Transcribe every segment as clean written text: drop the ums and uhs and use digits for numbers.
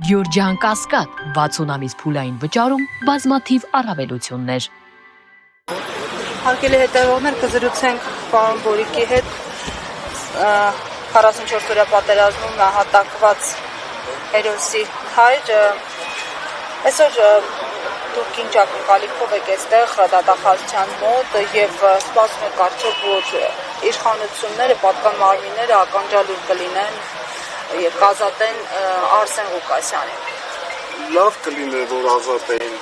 Գյորջյան Կասկադ 60 ամիս փուլային վճարում բազմաթիվ առավելություններ։ Հարգելի հետևողներ, կզրուցենք պարոն Բորիկի հետ 44 օրյա պատերազմում նահատակված հերոսի հայր։ Այսօր դուք ինչ ակնկալիքով եք այստեղ դատախազության մոտ եւ սպասում եք արդյոք, որ իշխանությունները, պատկան մարմինները ականջալուր կլինեն եւ կազատեն Արսեն Ղուկասյանին։ Լավ կլիներ, որ ազատեին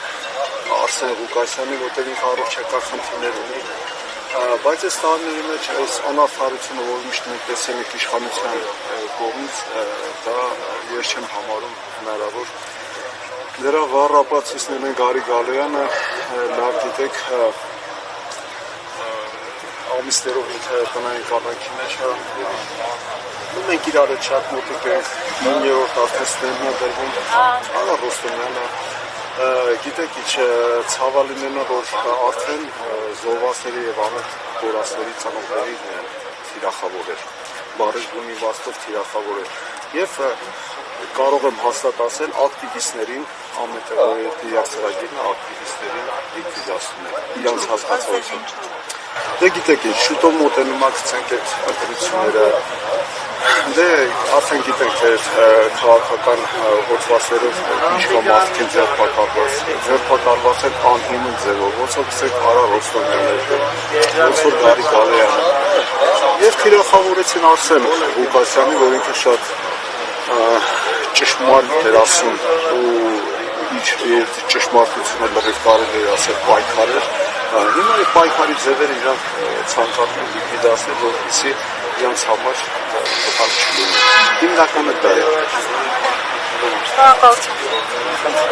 Արսեն Ղուկասյանին, որտեղ ինքը առողջական խնդիրներ ունի, բայց այս տարիների մեջ այս անարդարությունը, որ միշտ մենք տեսել ենք իշխանության կողմից, դա ես չեմ համարում հնարավոր։ Դրա վառ ապացույցներն են Գարի Գալոյանը, լավ գիտեք, ամիսներով ինքը տնային կառույցի մեջ է։ Մենք իրար հետ շատ մոտիկ ենք, 9-րդ արդեն ստենդն է դրվում, Արա Ռոստոմյանը, գիտեք ինչ ցավալիներն է, որ արդեն զոհվածների եւ անոթ կորածների ծանոթների թիրախավոր էր, բարի գունի վաստով թիրախավոր էր եւ կարող եմ հաստատ ասել ակտիվիստներին, ամենտեղի ծրագիրն է ակտիվիստներին լիկվիդացնում է, իրանց հասկացողություն։ Դե գիտեք ինչ, շուտով մոտենում ակցենք այդ ընտրությունները, դե արդեն գիտենք թե քաղաքական հոդվածերով ինչ-որ մարդիկ են ձերբակալված են անհիմն ձևով, ոնց որ գսեք Արա Ռոստոմյանը, ոնց որ Գարի Գալոյանը եւ թիրախավորեցին Արսեն Ղուկասյանին, որ ինքը շատ ճշմարիտ էր ասում ու իր ճշմարտությունը լրիվ կարելի է ասել պայքար էր։ Հիմա այդ պայքարի ձևերը իրանք ցանկանում են լիկվիդացնել, որպեսզի իրանց համար վտանգ չլինի։ Հիմնականը դա է։ Շնորհակալություն։